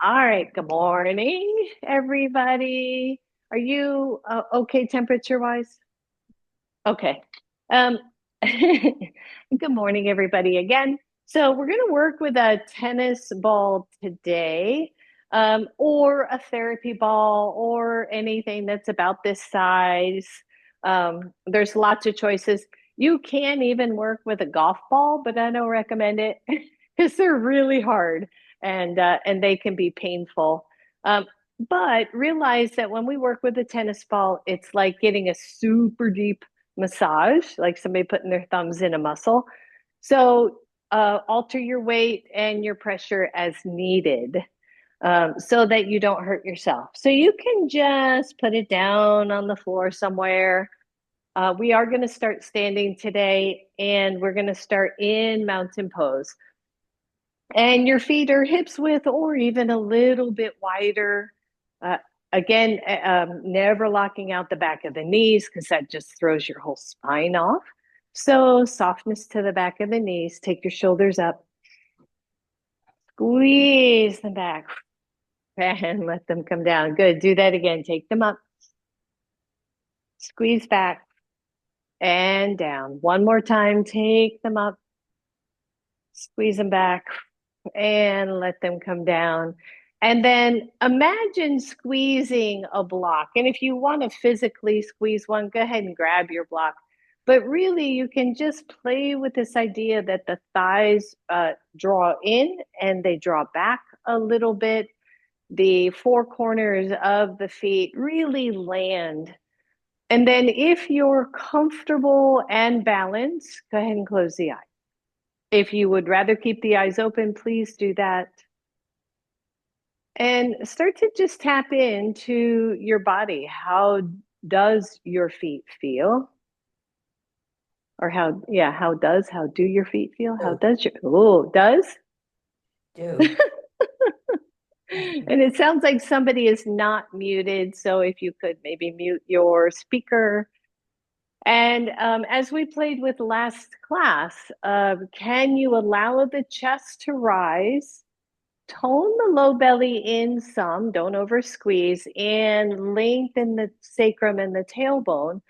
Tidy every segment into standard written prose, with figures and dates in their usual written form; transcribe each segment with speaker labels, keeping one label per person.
Speaker 1: All right. Good morning, everybody. Are you okay temperature wise? Okay. Um, good morning, everybody, again. So, we're going to work with a tennis ball today, or a therapy ball, or anything that's about this size. There's lots of choices. You can even work with a golf ball, but I don't recommend it because they're really hard and they can be painful. Um, but realize that when we work with a tennis ball, it's like getting a super deep massage, like somebody putting their thumbs in a muscle. So alter your weight and your pressure as needed, so that you don't hurt yourself. So you can just put it down on the floor somewhere. We are going to start standing today, and we're going to start in mountain pose. And your feet are hips width or even a little bit wider. Uh, again, never locking out the back of the knees because that just throws your whole spine off. So, softness to the back of the knees. Take your shoulders up, squeeze them back, and let them come down. Good. Do that again. Take them up, squeeze back, and down. One more time. Take them up, squeeze them back, and let them come down. And then imagine squeezing a block. And if you want to physically squeeze one, go ahead and grab your block. But really, you can just play with this idea that the thighs draw in and they draw back a little bit. The four corners of the feet really land. And then, if you're comfortable and balanced, go ahead and close the eye. If you would rather keep the eyes open, please do that. And start to just tap into your body. How does your feet feel? Or how do your feet feel? How
Speaker 2: Do,
Speaker 1: does does?
Speaker 2: do.
Speaker 1: And it sounds like somebody is not muted. So if you could maybe mute your speaker. And as we played with last class, can you allow the chest to rise? Tone the low belly in some, don't over squeeze, and lengthen the sacrum and the tailbone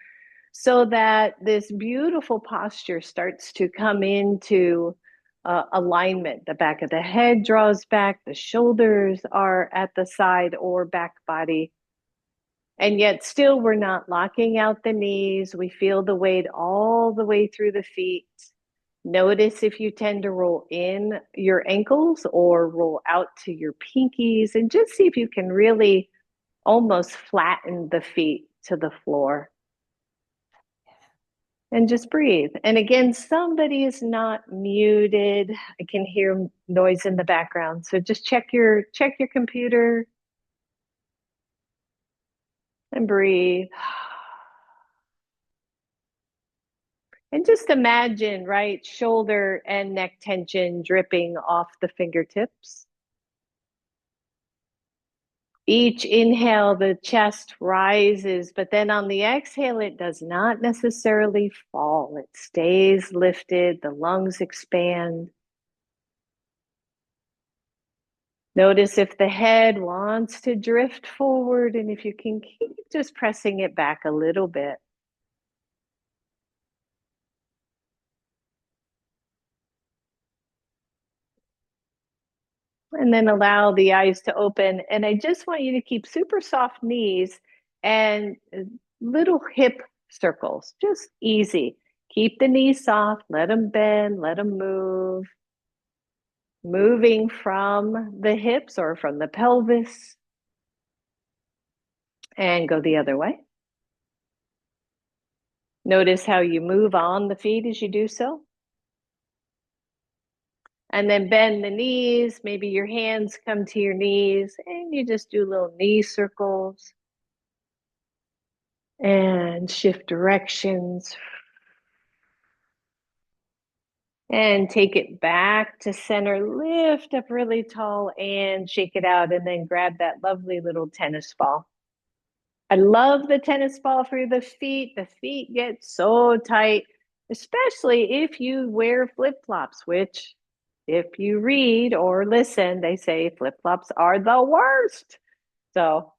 Speaker 1: so that this beautiful posture starts to come into alignment. The back of the head draws back, the shoulders are at the side or back body. And yet, still, we're not locking out the knees. We feel the weight all the way through the feet. Notice if you tend to roll in your ankles or roll out to your pinkies, and just see if you can really almost flatten the feet to the floor. And just breathe. And again, somebody is not muted. I can hear noise in the background. So just check your computer and breathe. And just imagine, right, shoulder and neck tension dripping off the fingertips. Each inhale, the chest rises, but then on the exhale, it does not necessarily fall. It stays lifted, the lungs expand. Notice if the head wants to drift forward, and if you can keep just pressing it back a little bit. And then allow the eyes to open. And I just want you to keep super soft knees and little hip circles, just easy. Keep the knees soft, let them bend, let them move. Moving from the hips or from the pelvis, and go the other way. Notice how you move on the feet as you do so. And then bend the knees. Maybe your hands come to your knees and you just do little knee circles and shift directions and take it back to center. Lift up really tall and shake it out, and then grab that lovely little tennis ball. I love the tennis ball for the feet. The feet get so tight, especially if you wear flip flops, which if you read or listen, they say flip-flops are the worst. So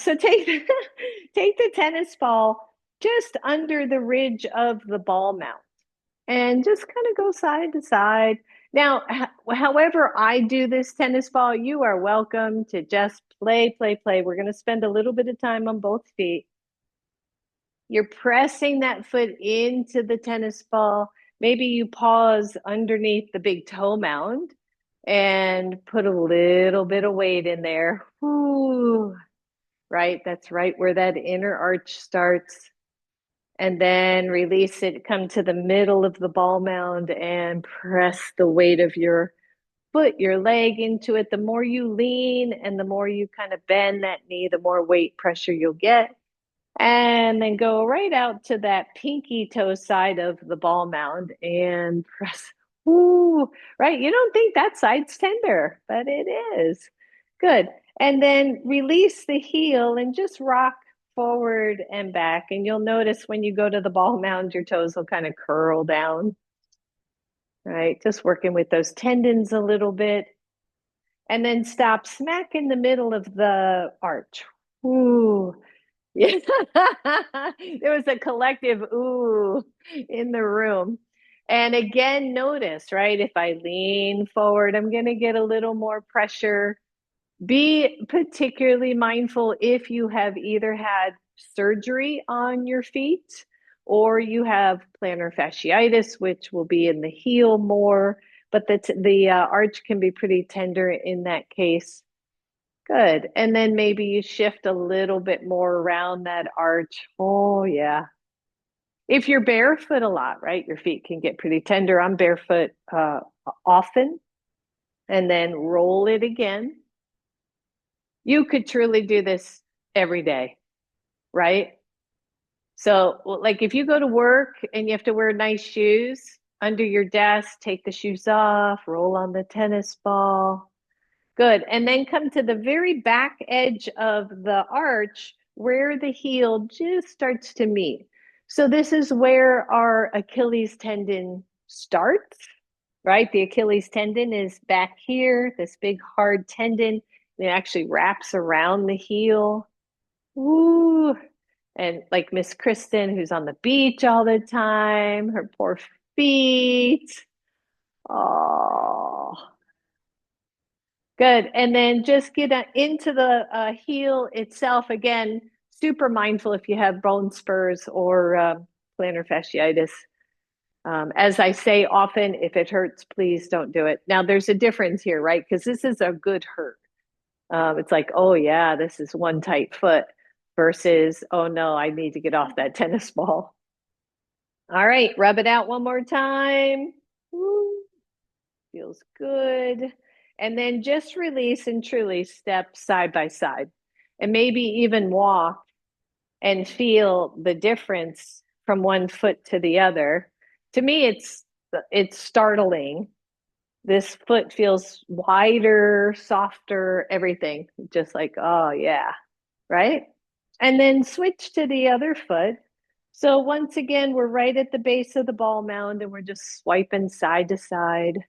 Speaker 1: take take the tennis ball just under the ridge of the ball mount and just kind of go side to side. Now, however I do this tennis ball, you are welcome to just play, play, play. We're going to spend a little bit of time on both feet. You're pressing that foot into the tennis ball. Maybe you pause underneath the big toe mound and put a little bit of weight in there. Ooh, right? That's right where that inner arch starts. And then release it, come to the middle of the ball mound and press the weight of your foot, your leg into it. The more you lean and the more you kind of bend that knee, the more weight pressure you'll get. And then go right out to that pinky toe side of the ball mound and press. Ooh, right. You don't think that side's tender, but it is. Good. And then release the heel and just rock forward and back. And you'll notice when you go to the ball mound, your toes will kind of curl down, right? Just working with those tendons a little bit. And then stop smack in the middle of the arch. Ooh, yeah. There was a collective ooh in the room. And again, notice, right? If I lean forward, I'm going to get a little more pressure. Be particularly mindful if you have either had surgery on your feet or you have plantar fasciitis, which will be in the heel more, but the arch can be pretty tender in that case. Good. And then maybe you shift a little bit more around that arch. Oh, yeah. If you're barefoot a lot, right, your feet can get pretty tender. I'm barefoot often, and then roll it again. You could truly do this every day, right? So, like if you go to work and you have to wear nice shoes under your desk, take the shoes off, roll on the tennis ball. Good. And then come to the very back edge of the arch where the heel just starts to meet. So this is where our Achilles tendon starts, right? The Achilles tendon is back here, this big hard tendon. It actually wraps around the heel. Ooh. And like Miss Kristen, who's on the beach all the time, her poor feet. Oh, good. And then just get into the heel itself. Again, super mindful if you have bone spurs or plantar fasciitis. As I say often, if it hurts, please don't do it. Now, there's a difference here, right? Because this is a good hurt. It's like, oh, yeah, this is one tight foot versus, oh, no, I need to get off that tennis ball. All right, rub it out one more time. Woo. Feels good. And then just release and truly step side by side and maybe even walk and feel the difference from one foot to the other. To me, it's startling. This foot feels wider, softer, everything. Just like, oh yeah, right? And then switch to the other foot. So once again, we're right at the base of the ball mound and we're just swiping side to side.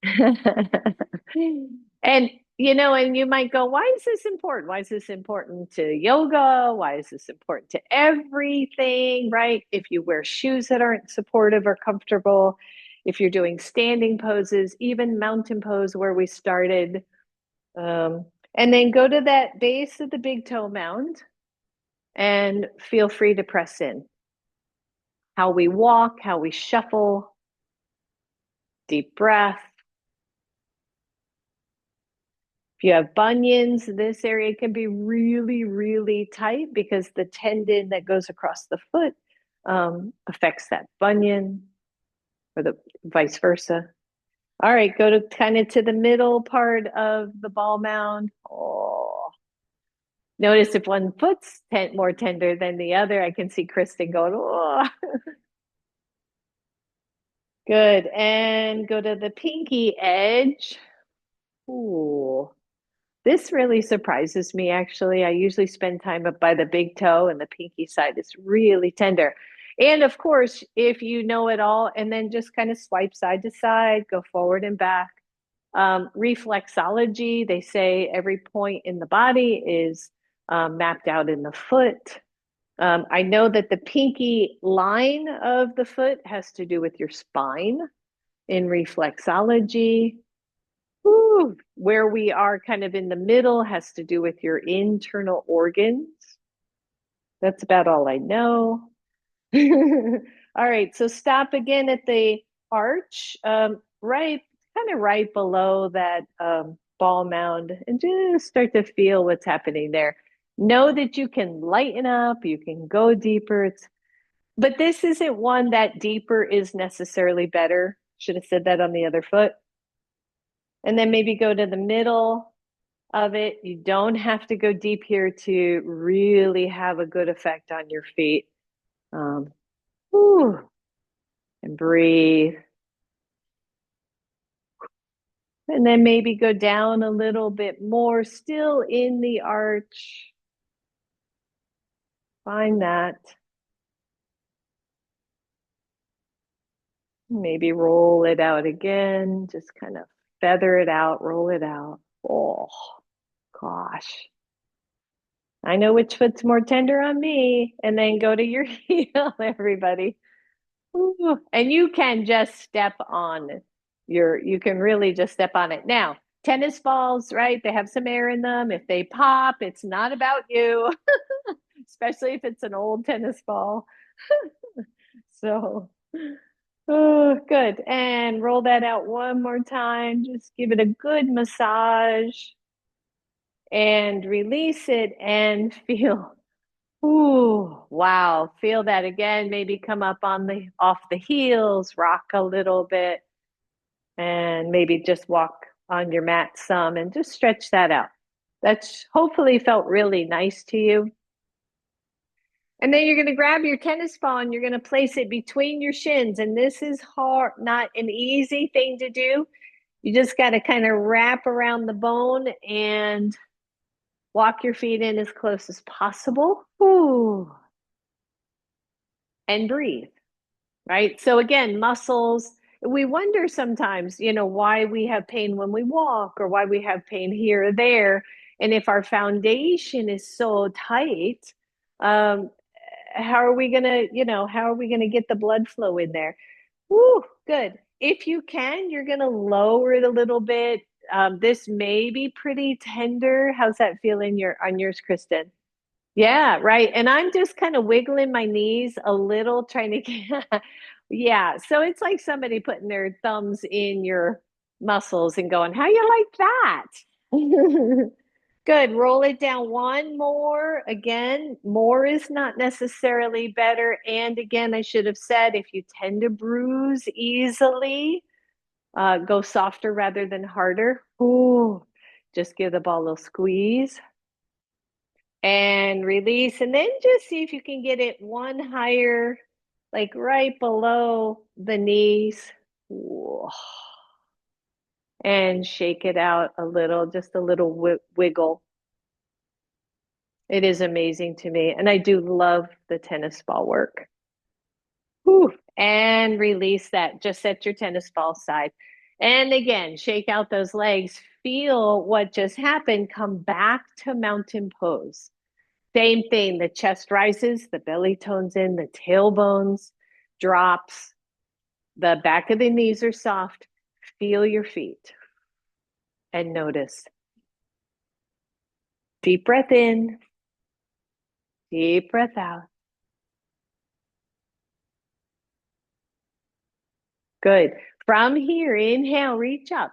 Speaker 1: And and you might go, why is this important? Why is this important to yoga? Why is this important to everything, right? If you wear shoes that aren't supportive or comfortable, if you're doing standing poses, even mountain pose where we started, and then go to that base of the big toe mound and feel free to press in. How we walk, how we shuffle, deep breath. If you have bunions, this area can be really, really tight because the tendon that goes across the foot affects that bunion or the vice versa. All right, go to kind of to the middle part of the ball mound. Oh, notice if one foot's more tender than the other. I can see Kristen going, oh, good. And go to the pinky edge. Ooh. This really surprises me, actually. I usually spend time up by the big toe, and the pinky side is really tender. And of course, if you know it all, and then just kind of swipe side to side, go forward and back. Reflexology, they say every point in the body is mapped out in the foot. I know that the pinky line of the foot has to do with your spine in reflexology. Ooh, where we are kind of in the middle has to do with your internal organs. That's about all I know. All right, so stop again at the arch, right, kind of right below that ball mound, and just start to feel what's happening there. Know that you can lighten up, you can go deeper. But this isn't one that deeper is necessarily better. Should have said that on the other foot. And then maybe go to the middle of it. You don't have to go deep here to really have a good effect on your feet. Um, whew, and breathe. And then maybe go down a little bit more, still in the arch. Find that. Maybe roll it out again. Just kind of feather it out, roll it out. Oh, gosh. I know which foot's more tender on me. And then go to your heel, everybody. Ooh. And you can just step on you can really just step on it. Now, tennis balls, right? They have some air in them. If they pop, it's not about you, especially if it's an old tennis ball. So, oh, good. And roll that out one more time. Just give it a good massage and release it and feel. Ooh, wow. Feel that again. Maybe come up on the off the heels, rock a little bit, and maybe just walk on your mat some and just stretch that out. That's hopefully felt really nice to you. And then you're going to grab your tennis ball and you're going to place it between your shins. And this is hard, not an easy thing to do. You just got to kind of wrap around the bone and walk your feet in as close as possible. Ooh, and breathe. Right? So again, muscles, we wonder sometimes, why we have pain when we walk or why we have pain here or there. And if our foundation is so tight, um, how are we gonna get the blood flow in there? Woo, good. If you can, you're gonna lower it a little bit. This may be pretty tender. How's that feel on yours, Kristen? Yeah, right. And I'm just kind of wiggling my knees a little, trying to get, yeah. So it's like somebody putting their thumbs in your muscles and going, how you like that? Good. Roll it down one more. Again, more is not necessarily better. And again, I should have said if you tend to bruise easily, go softer rather than harder. Ooh, just give the ball a little squeeze and release. And then just see if you can get it one higher, like right below the knees. And shake it out a little, just a little wiggle. It is amazing to me. And I do love the tennis ball work. Whew. And release that just at your tennis ball side. And again, shake out those legs. Feel what just happened. Come back to mountain pose. Same thing, the chest rises, the belly tones in, the tailbones drops, the back of the knees are soft. Feel your feet and notice. Deep breath in, deep breath out. Good. From here, inhale, reach up.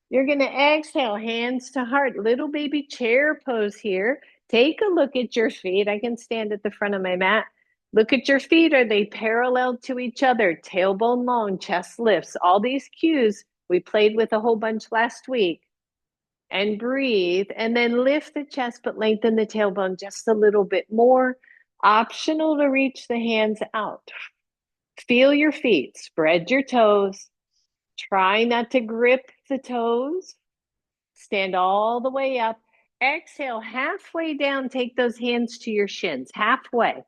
Speaker 1: You're going to exhale, hands to heart, little baby chair pose here. Take a look at your feet. I can stand at the front of my mat. Look at your feet. Are they parallel to each other? Tailbone long, chest lifts, all these cues we played with a whole bunch last week. And breathe, and then lift the chest, but lengthen the tailbone just a little bit more. Optional to reach the hands out. Feel your feet, spread your toes. Try not to grip the toes. Stand all the way up. Exhale, halfway down, take those hands to your shins, halfway.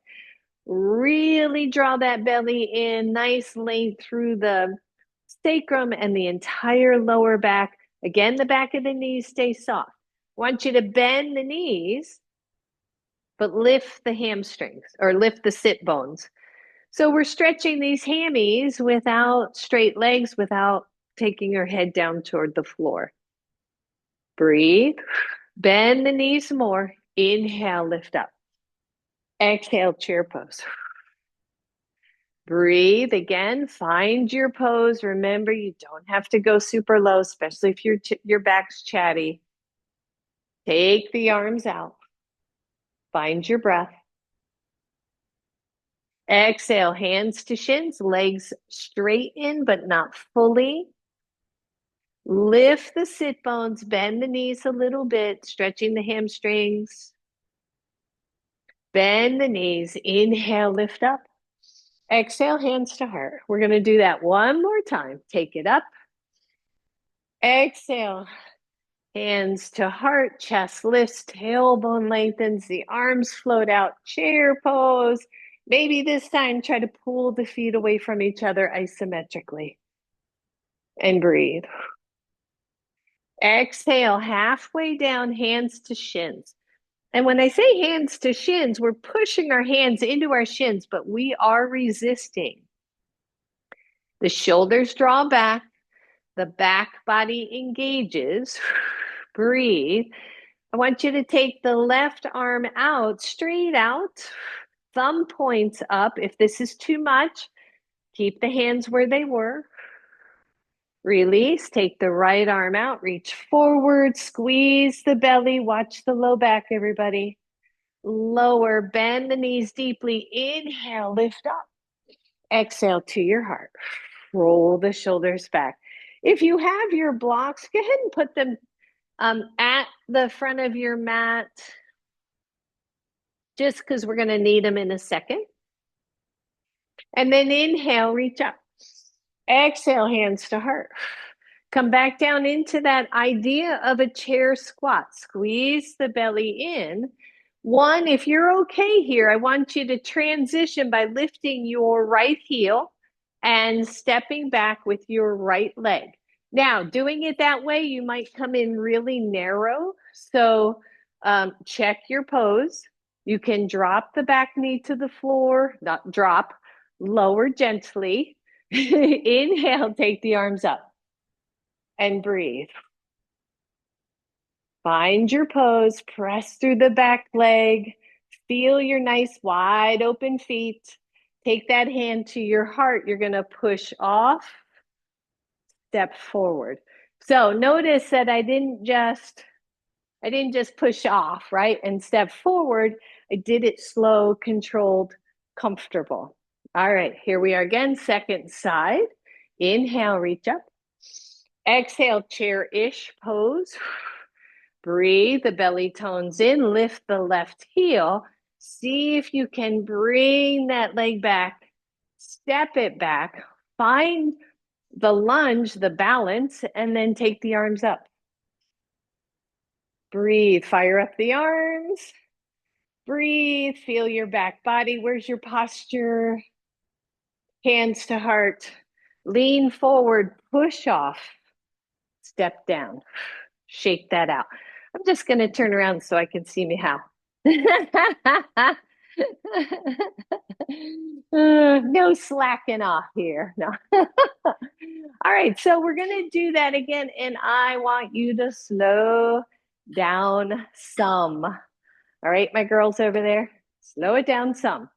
Speaker 1: Really draw that belly in, nice length through the sacrum and the entire lower back. Again, the back of the knees stay soft. I want you to bend the knees, but lift the hamstrings or lift the sit bones. So we're stretching these hammies without straight legs, without taking our head down toward the floor. Breathe. Bend the knees more. Inhale, lift up. Exhale, chair pose. Breathe again. Find your pose. Remember, you don't have to go super low, especially if your back's chatty. Take the arms out. Find your breath. Exhale, hands to shins, legs straighten, but not fully. Lift the sit bones, bend the knees a little bit, stretching the hamstrings. Bend the knees. Inhale, lift up. Exhale, hands to heart. We're going to do that one more time. Take it up. Exhale, hands to heart, chest lifts, tailbone lengthens, the arms float out, chair pose. Maybe this time try to pull the feet away from each other isometrically. And breathe. Exhale, halfway down, hands to shins. And when I say hands to shins, we're pushing our hands into our shins, but we are resisting. The shoulders draw back, the back body engages. Breathe. I want you to take the left arm out, straight out, thumb points up. If this is too much, keep the hands where they were. Release, take the right arm out, reach forward, squeeze the belly, watch the low back, everybody. Lower, bend the knees deeply. Inhale, lift up. Exhale to your heart. Roll the shoulders back. If you have your blocks, go ahead and put them at the front of your mat, just because we're going to need them in a second. And then inhale, reach up. Exhale, hands to heart. Come back down into that idea of a chair squat. Squeeze the belly in. One, if you're okay here, I want you to transition by lifting your right heel and stepping back with your right leg. Now, doing it that way, you might come in really narrow. So check your pose. You can drop the back knee to the floor, not drop, lower gently. Inhale, take the arms up and breathe. Find your pose, press through the back leg, feel your nice wide open feet. Take that hand to your heart. You're going to push off, step forward. So notice that I didn't just push off, right? And step forward. I did it slow, controlled, comfortable. All right, here we are again, second side. Inhale, reach up. Exhale, chair-ish pose. Breathe, the belly tones in, lift the left heel. See if you can bring that leg back, step it back, find the lunge, the balance, and then take the arms up. Breathe, fire up the arms. Breathe, feel your back body. Where's your posture? Hands to heart. Lean forward, push off, step down. Shake that out. I'm just going to turn around so I can see me how. No slacking off here. No. All right, so we're going to do that again, and I want you to slow down some. All right, my girls over there, slow it down some.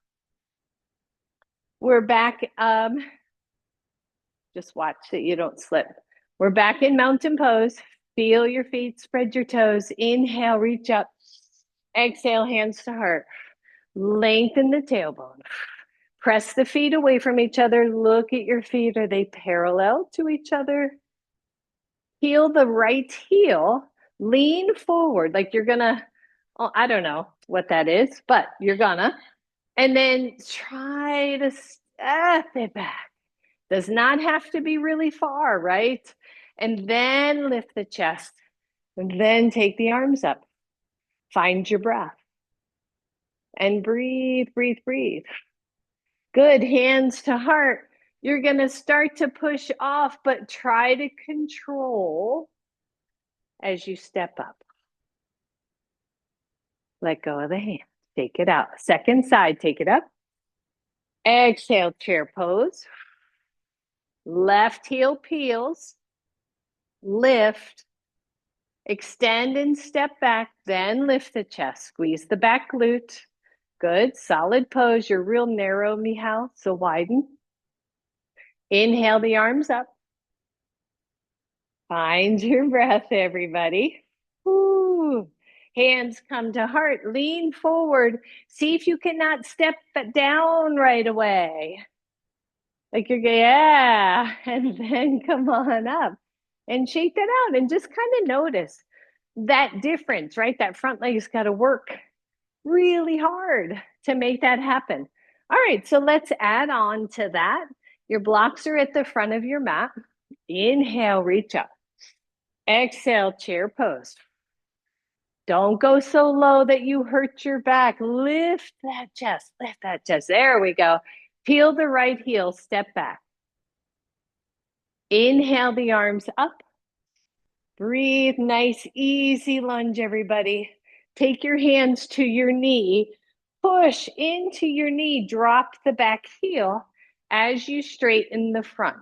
Speaker 1: We're back. Just watch that you don't slip. We're back in mountain pose. Feel your feet, spread your toes. Inhale, reach up. Exhale, hands to heart. Lengthen the tailbone. Press the feet away from each other. Look at your feet. Are they parallel to each other? Heel the right heel. Lean forward like you're gonna, oh, I don't know what that is, but you're gonna. And then try to step it back. Does not have to be really far, right? And then lift the chest. And then take the arms up. Find your breath. And breathe, breathe, breathe. Good. Hands to heart. You're going to start to push off, but try to control as you step up. Let go of the hand. Take it out. Second side, take it up. Exhale, chair pose. Left heel peels. Lift. Extend and step back, then lift the chest. Squeeze the back glute. Good. Solid pose. You're real narrow, Michal, so widen. Inhale the arms up. Find your breath, everybody. Ooh. Hands come to heart. Lean forward. See if you cannot step down right away. Like you're going, yeah. And then come on up and shake that out and just kind of notice that difference, right? That front leg's got to work really hard to make that happen. All right, so let's add on to that. Your blocks are at the front of your mat. Inhale, reach up. Exhale, chair pose. Don't go so low that you hurt your back. Lift that chest, lift that chest. There we go. Peel the right heel, step back. Inhale the arms up. Breathe, nice, easy lunge, everybody. Take your hands to your knee. Push into your knee. Drop the back heel as you straighten the front.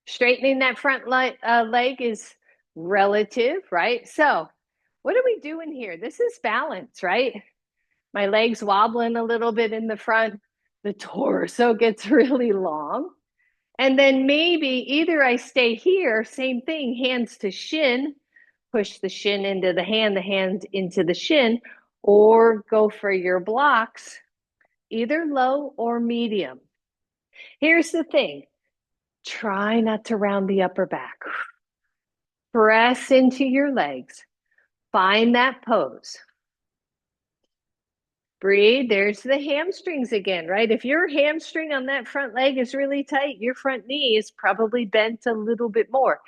Speaker 1: Straightening that front leg is relative, right? So what are we doing here? This is balance, right? My legs wobbling a little bit in the front. The torso gets really long. And then maybe either I stay here, same thing, hands to shin, push the shin into the hand into the shin, or go for your blocks, either low or medium. Here's the thing. Try not to round the upper back. Press into your legs. Find that pose. Breathe. There's the hamstrings again, right? If your hamstring on that front leg is really tight, your front knee is probably bent a little bit more.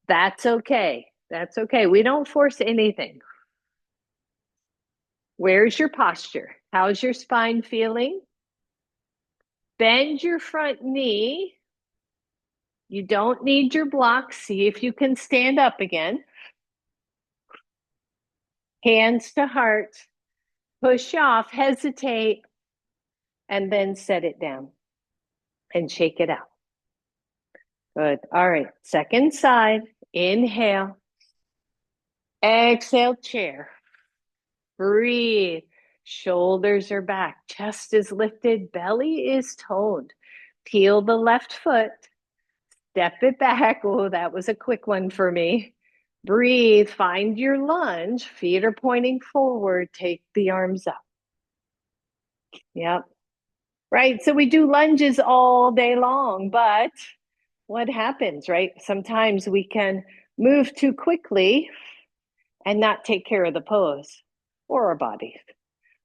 Speaker 1: That's okay. That's okay. We don't force anything. Where's your posture? How's your spine feeling? Bend your front knee. You don't need your blocks. See if you can stand up again. Hands to heart. Push off, hesitate, and then set it down and shake it out. Good. All right. Second side. Inhale. Exhale, chair. Breathe. Shoulders are back. Chest is lifted. Belly is toned. Peel the left foot. Step it back. Oh, that was a quick one for me. Breathe. Find your lunge. Feet are pointing forward. Take the arms up. Yep. Right. So we do lunges all day long, but what happens, right? Sometimes we can move too quickly and not take care of the pose or our body.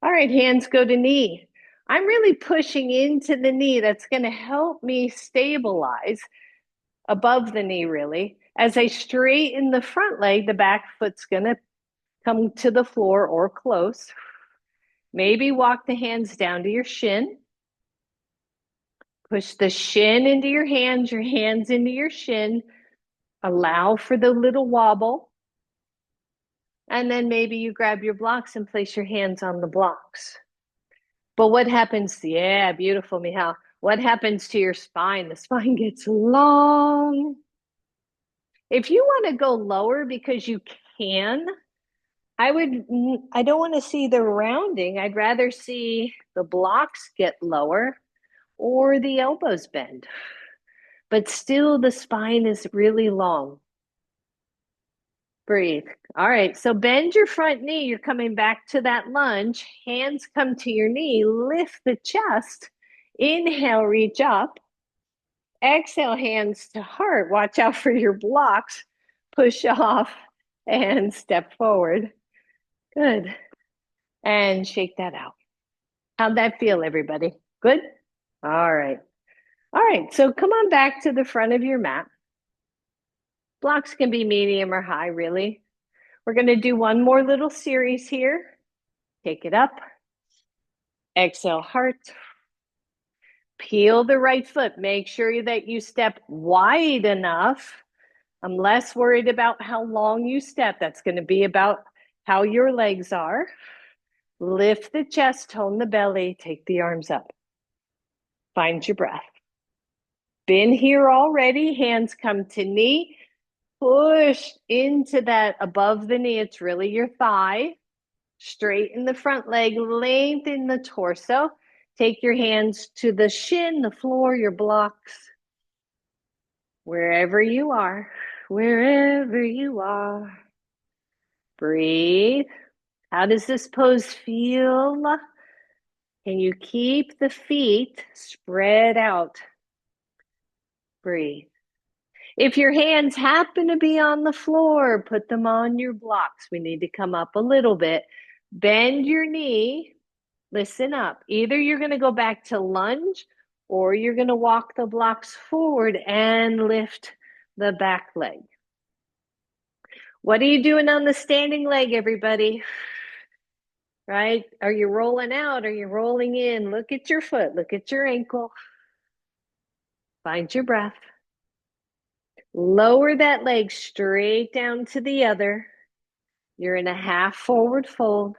Speaker 1: All right, hands go to knee. I'm really pushing into the knee. That's going to help me stabilize above the knee, really. As I straighten the front leg, the back foot's going to come to the floor or close. Maybe walk the hands down to your shin. Push the shin into your hands into your shin. Allow for the little wobble. And then maybe you grab your blocks and place your hands on the blocks. But what happens? Yeah, beautiful, Michal. What happens to your spine? The spine gets long. If you want to go lower because you can, I don't want to see the rounding. I'd rather see the blocks get lower or the elbows bend. But still the spine is really long. Breathe. All right, so bend your front knee. You're coming back to that lunge. Hands come to your knee. Lift the chest. Inhale, reach up. Exhale, hands to heart. Watch out for your blocks. Push off and step forward. Good. And shake that out. How'd that feel, everybody? Good? All right. All right, so come on back to the front of your mat. Blocks can be medium or high, really. We're going to do one more little series here. Take it up. Exhale, heart. Peel the right foot. Make sure that you step wide enough. I'm less worried about how long you step. That's going to be about how your legs are. Lift the chest, tone the belly, take the arms up. Find your breath. Been here already. Hands come to knee. Push into that above the knee. It's really your thigh. Straighten the front leg, lengthen the torso. Take your hands to the shin, the floor, your blocks. Wherever you are, wherever you are. Breathe. How does this pose feel? Can you keep the feet spread out? Breathe. If your hands happen to be on the floor, put them on your blocks. We need to come up a little bit. Bend your knee. Listen up. Either you're going to go back to lunge or you're going to walk the blocks forward and lift the back leg. What are you doing on the standing leg, everybody? Right? Are you rolling out? Are you rolling in? Look at your foot. Look at your ankle. Find your breath. Lower that leg straight down to the other. You're in a half forward fold.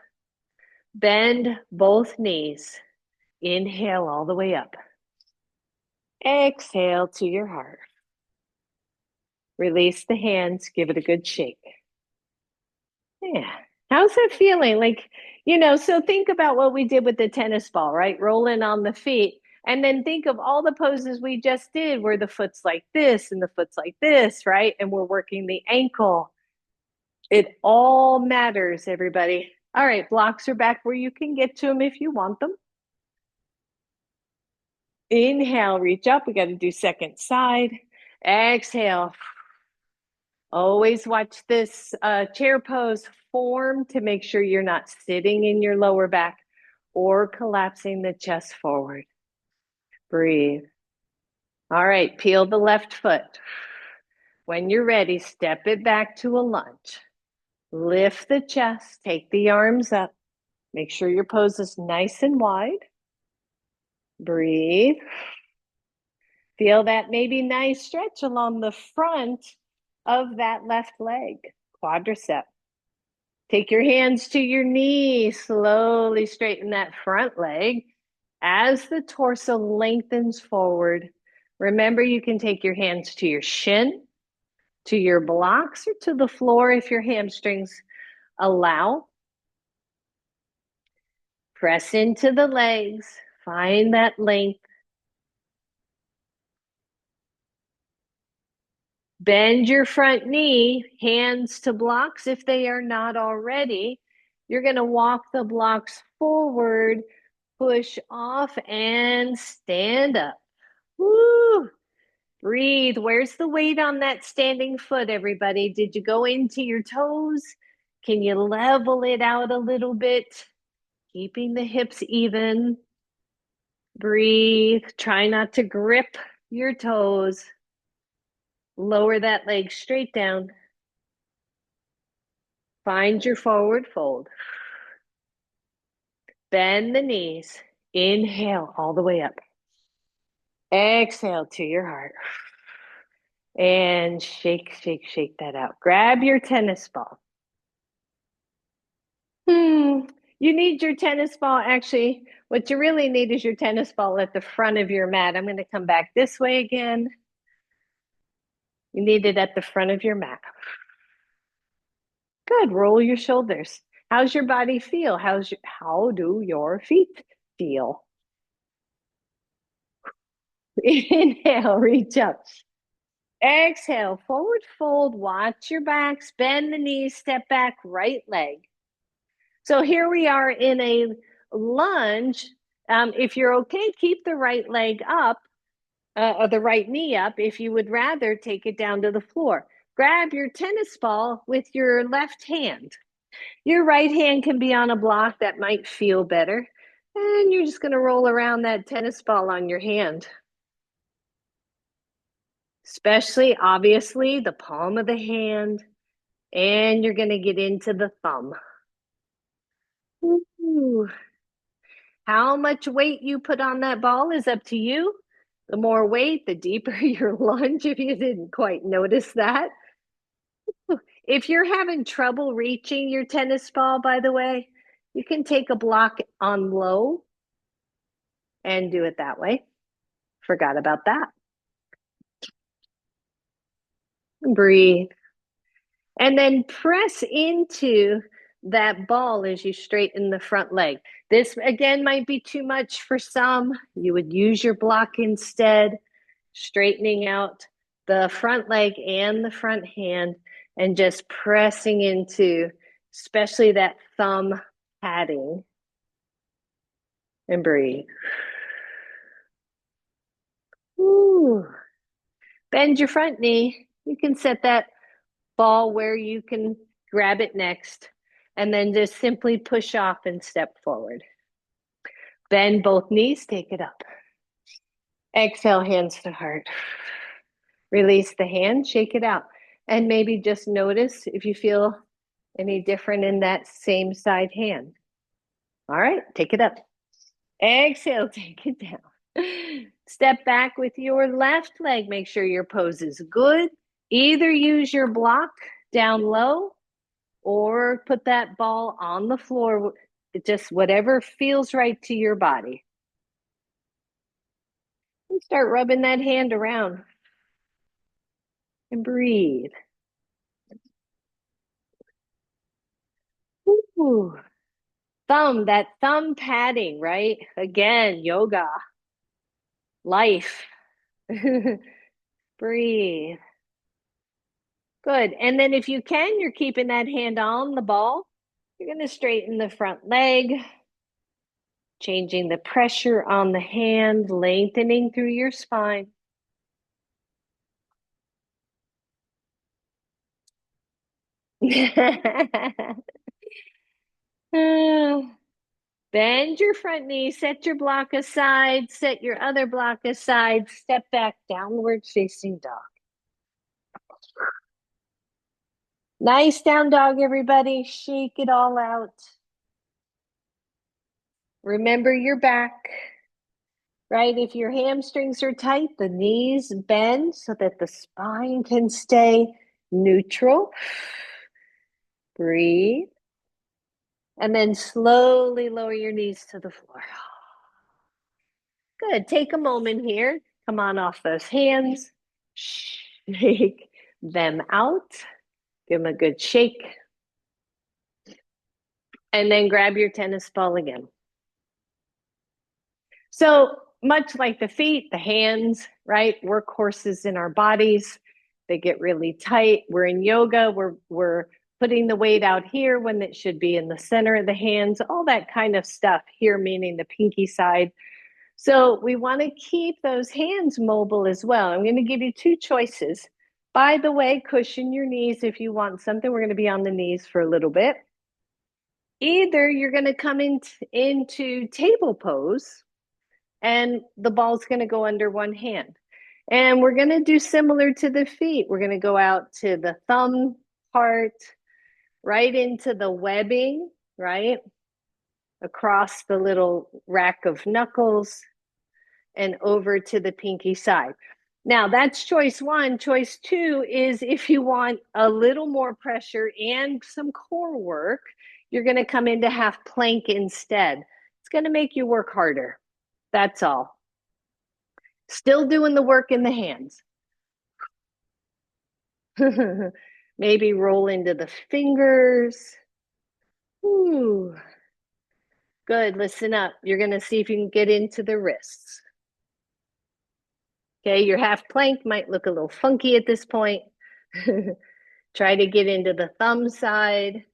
Speaker 1: Bend both knees. Inhale all the way up. Exhale to your heart. Release the hands. Give it a good shake. Yeah. How's that feeling? So think about what we did with the tennis ball, right? Rolling on the feet. And then think of all the poses we just did where the foot's like this and the foot's like this, right? And we're working the ankle. It all matters, everybody. All right, blocks are back where you can get to them if you want them. Inhale, reach up. We got to do second side. Exhale. Always watch this chair pose form to make sure you're not sitting in your lower back or collapsing the chest forward. Breathe. All right, peel the left foot. When you're ready, step it back to a lunge. Lift the chest, take the arms up. Make sure your pose is nice and wide. Breathe. Feel that maybe nice stretch along the front of that left leg, quadricep. Take your hands to your knees. Slowly straighten that front leg as the torso lengthens forward. Remember, you can take your hands to your shin, to your blocks, or to the floor if your hamstrings allow. Press into the legs. Find that length. Bend your front knee, hands to blocks if they are not already. You're going to walk the blocks forward, push off, and stand up. Woo! Breathe. Where's the weight on that standing foot, everybody? Did you go into your toes? Can you level it out a little bit? Keeping the hips even. Breathe. Try not to grip your toes. Lower that leg straight down. Find your forward fold. Bend the knees. Inhale all the way up. Exhale to your heart. And shake, shake, shake that out. Grab your tennis ball. You need your tennis ball. Actually, what you really need is your tennis ball at the front of your mat. I'm going to come back this way again. You need it at the front of your mat. Good. Roll your shoulders. How's your body feel? How do your feet feel? Inhale, reach up. Exhale, forward fold. Watch your backs. Bend the knees. Step back. Right leg. So here we are in a lunge. If you're okay, keep the right leg up, or the right knee up. If you would rather, take it down to the floor. Grab your tennis ball with your left hand. Your right hand can be on a block. That might feel better. And you're just going to roll around that tennis ball on your hand. Especially, obviously, the palm of the hand. And you're going to get into the thumb. Ooh. How much weight you put on that ball is up to you. The more weight, the deeper your lunge, if you didn't quite notice that. If you're having trouble reaching your tennis ball, by the way, you can take a block on low and do it that way. Forgot about that. Breathe. And then press into that ball as you straighten the front leg. This again might be too much for some. You would use your block instead, straightening out the front leg and the front hand and just pressing into, especially that thumb padding. And breathe. Ooh. Bend your front knee. You can set that ball where you can grab it next, and then just simply push off and step forward. Bend both knees, take it up. Exhale, hands to heart. Release the hand, shake it out. And maybe just notice if you feel any different in that same side hand. All right, take it up. Exhale, take it down. Step back with your left leg. Make sure your pose is good. Either use your block down low or put that ball on the floor. Just whatever feels right to your body. And start rubbing that hand around and breathe. Ooh. That thumb padding, right? Again, yoga, life. Breathe. Good. And then if you can, you're keeping that hand on the ball. You're going to straighten the front leg, changing the pressure on the hand, lengthening through your spine. Bend your front knee, set your block aside, set your other block aside, step back, downward facing dog. Nice down dog, everybody. Shake it all out. Remember your back, right? If your hamstrings are tight, the knees bend so that the spine can stay neutral. Breathe. And then slowly lower your knees to the floor. Good. Take a moment here. Come on off those hands. Shake them out. Give them a good shake. And then grab your tennis ball again. So much like the feet, the hands, right? Workhorses in our bodies. They get really tight. We're in yoga. We're putting the weight out here when it should be in the center of the hands, all that kind of stuff here, meaning the pinky side. So we want to keep those hands mobile as well. I'm going to give you two choices. By the way, cushion your knees if you want something. We're going to be on the knees for a little bit. Either you're going to come into table pose and the ball's going to go under one hand. And we're going to do similar to the feet. We're going to go out to the thumb part, right into the webbing, right? Across the little rack of knuckles and over to the pinky side. Now that's choice one. Choice two is if you want a little more pressure and some core work, you're going to come into half plank instead. It's going to make you work harder. That's all. Still doing the work in the hands. Maybe roll into the fingers. Ooh. Good. Listen up. You're going to see if you can get into the wrists. Okay, your half plank might look a little funky at this point. Try to get into the thumb side,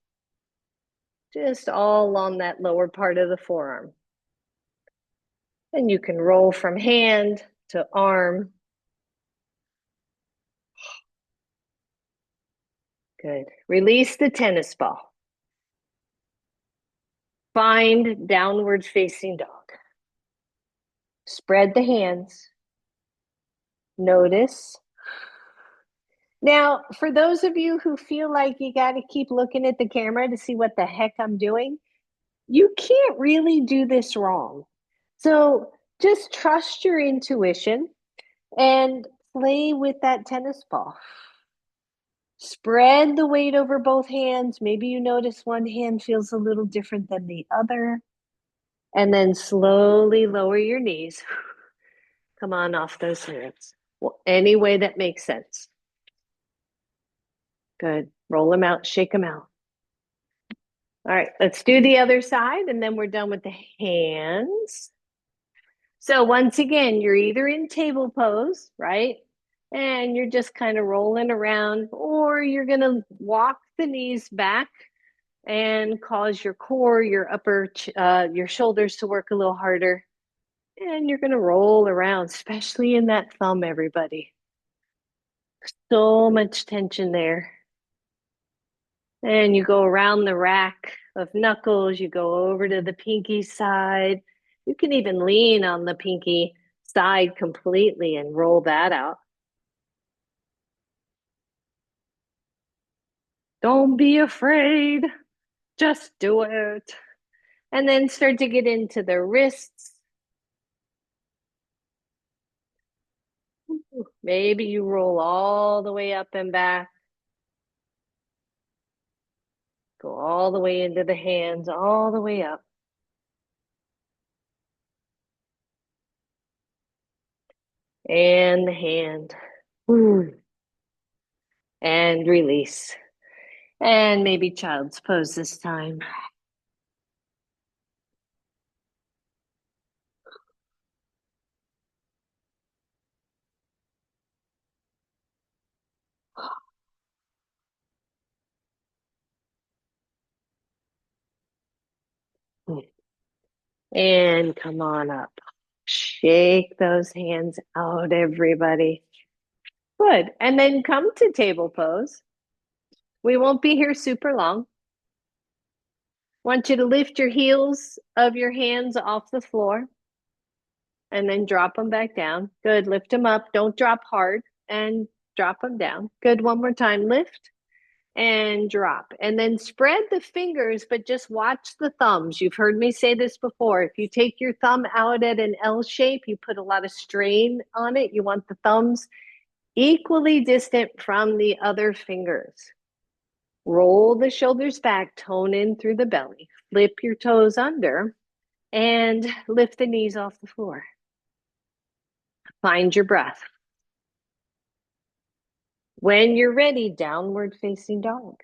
Speaker 1: just all on that lower part of the forearm. And you can roll from hand to arm. Good. Release the tennis ball. Find downward facing dog. Spread the hands. Notice. Now, for those of you who feel like you got to keep looking at the camera to see what the heck I'm doing, you can't really do this wrong. So just trust your intuition and play with that tennis ball. Spread the weight over both hands. Maybe you notice one hand feels a little different than the other. And then slowly lower your knees. Come on off those hands. Well, any way that makes sense. Good. Roll them out, shake them out. All right, let's do the other side and then we're done with the hands. So once again, you're either in table pose, right? And you're just kind of rolling around, or you're going to walk the knees back and cause your core, your shoulders to work a little harder. And you're going to roll around, especially in that thumb, everybody. So much tension there. And you go around the rack of knuckles, you go over to the pinky side. You can even lean on the pinky side completely and roll that out. Don't be afraid, just do it. And then start to get into the wrists. Maybe you roll all the way up and back. Go all the way into the hands, all the way up. And the hand. And release. And maybe child's pose this time. And come on up. Shake those hands out, everybody. Good. And then come to table pose. We won't be here super long. Want you to lift your heels of your hands off the floor and then drop them back down. Good. Lift them up. Don't drop hard and drop them down. Good. One more time. Lift and drop. And then spread the fingers, but just watch the thumbs. You've heard me say this before. If you take your thumb out at an L shape, you put a lot of strain on it. You want the thumbs equally distant from the other fingers. Roll the shoulders back, tone in through the belly. Flip your toes under and lift the knees off the floor. Find your breath. When you're ready, downward facing dog.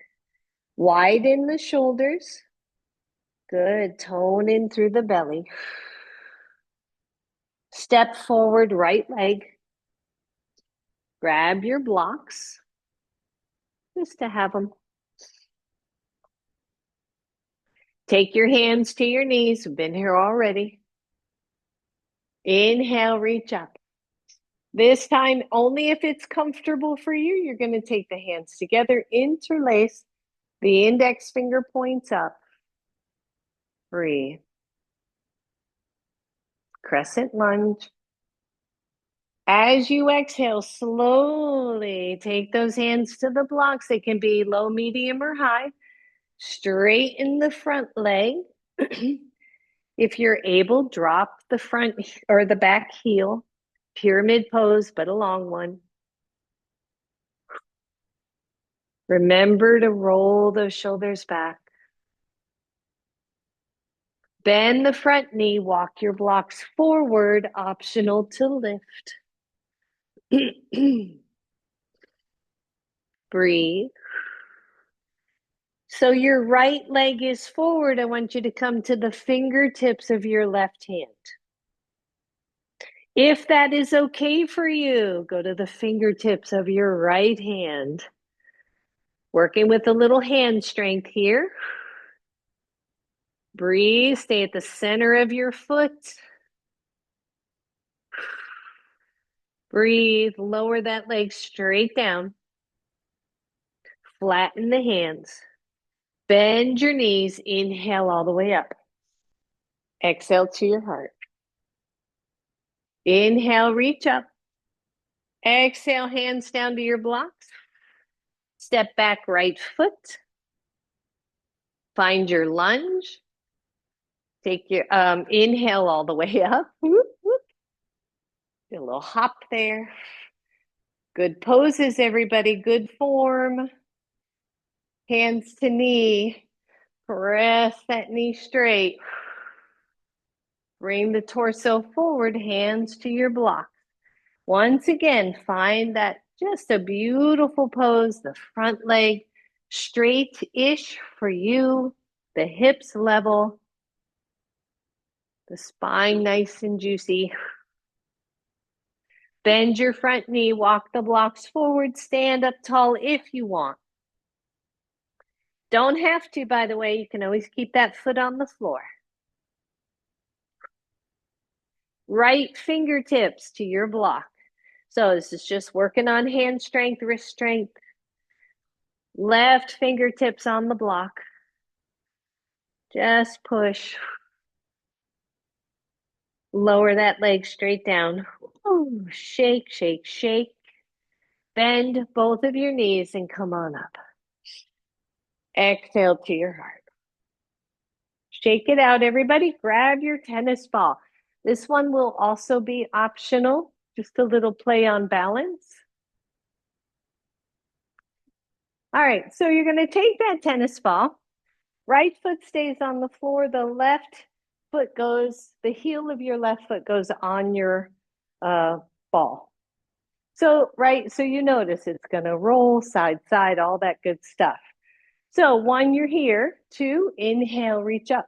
Speaker 1: Widen the shoulders. Good. Tone in through the belly. Step forward, right leg. Grab your blocks just to have them. Take your hands to your knees. We've been here already. Inhale, reach up. This time, only if it's comfortable for you, you're going to take the hands together, interlace, the index finger points up. Breathe. Crescent lunge. As you exhale, slowly take those hands to the blocks. They can be low, medium, or high. Straighten the front leg. If you're able, drop the front or the back heel. Pyramid pose, but a long one. Remember to roll those shoulders back. Bend the front knee, walk your blocks forward, optional to lift. Breathe. So your right leg is forward. I want you to come to the fingertips of your left hand. If that is okay for you, go to the fingertips of your right hand. Working with a little hand strength here. Breathe, stay at the center of your foot. Breathe, lower that leg straight down. Flatten the hands. Bend your knees, inhale all the way up. Exhale to your heart. Inhale, reach up. Exhale, hands down to your blocks. Step back, right foot. Find your lunge. Take your inhale all the way up. Whoop, whoop. Do a little hop there. Good poses, everybody. Good form. Hands to knee. Press that knee straight. Bring the torso forward, hands to your block. Once again, find that just a beautiful pose, the front leg straight-ish for you, the hips level, the spine nice and juicy. Bend your front knee, walk the blocks forward, stand up tall if you want. Don't have to, by the way, you can always keep that foot on the floor. Right fingertips to your block. So this is just working on hand strength, wrist strength. Left fingertips on the block. Just push. Lower that leg straight down. Ooh, shake, shake, shake. Bend both of your knees and come on up. Exhale to your heart. Shake it out, everybody. Grab your tennis ball. This one will also be optional, just a little play on balance. All right, so you're going to take that tennis ball. Right foot stays on the floor. The left foot goes, the heel of your left foot goes on your ball. So, right, so you notice it's going to roll side, side, all that good stuff. So, one, you're here. Two, inhale, reach up.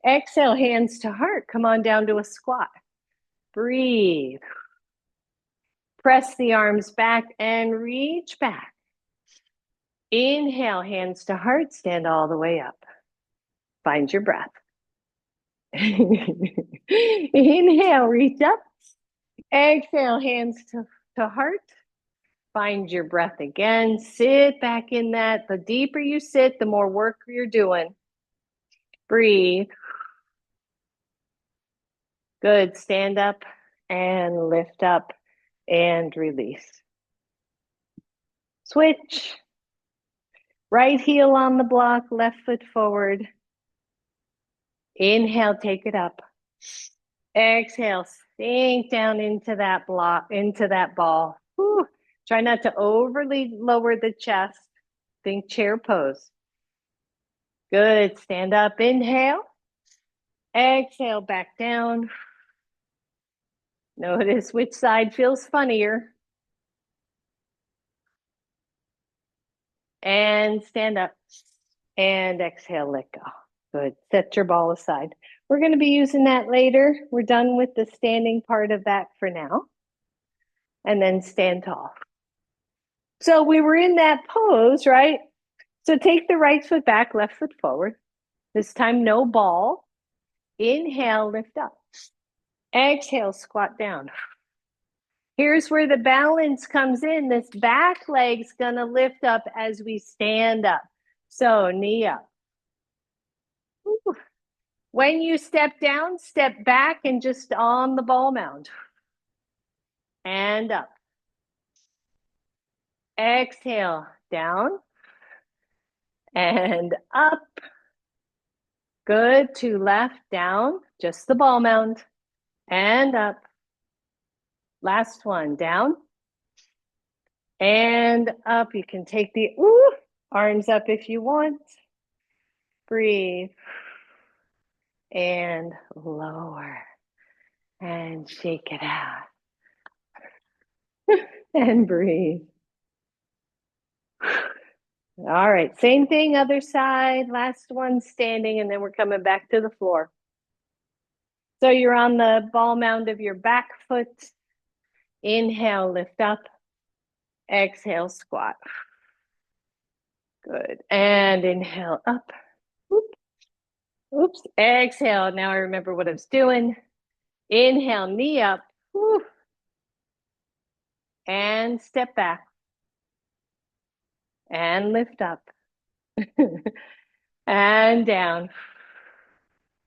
Speaker 1: Exhale, hands to heart. Come on down to a squat. Breathe. Press the arms back and reach back. Inhale, hands to heart. Stand all the way up. Find your breath. Inhale, reach up. Exhale, hands to heart. Find your breath again. Sit back in that. The deeper you sit, the more work you're doing. Breathe. Good. Stand up and lift up and release. Switch. Right heel on the block, left foot forward. Inhale, take it up. Exhale, sink down into that block, into that ball. Whew. Try not to overly lower the chest. Think chair pose. Good. Stand up. Inhale. Exhale, back down. Notice which side feels funnier. And stand up. And exhale, let go. Good. Set your ball aside. We're going to be using that later. We're done with the standing part of that for now. And then stand tall. So we were in that pose, right? So take the right foot back, left foot forward. This time, no ball. Inhale, lift up. Exhale, squat down. Here's where the balance comes in. This back leg's gonna lift up as we stand up. So knee up. Ooh. When you step down, step back and just on the ball mound. And up. Exhale, down. And up. Good. To left, down. Just the ball mound. And up. Last one, down. And up. You can take the arms up if you want. Breathe. And lower. And shake it out. And breathe. All right, same thing, other side. Last one standing, and then we're coming back to the floor. So you're on the ball mound of your back foot. Inhale, lift up. Exhale, squat. Good. And inhale, up. Oops. Exhale. Now I remember what I was doing. Inhale, knee up. Woo. And step back. And lift up. And down.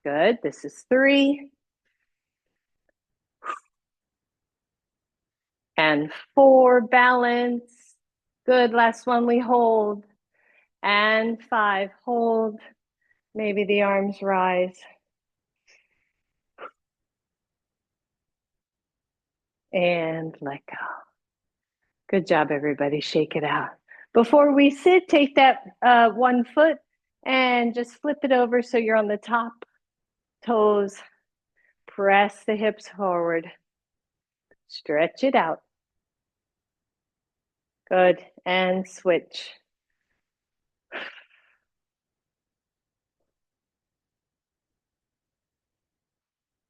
Speaker 1: Good. This is 3. And 4. Balance. Good. Last one we hold. And 5. Hold. Maybe the arms rise. and let go. Good job, everybody. Shake it out. Before we sit, take that one foot and just flip it over so you're on the top toes. Press the hips forward. Stretch it out. Good. And switch.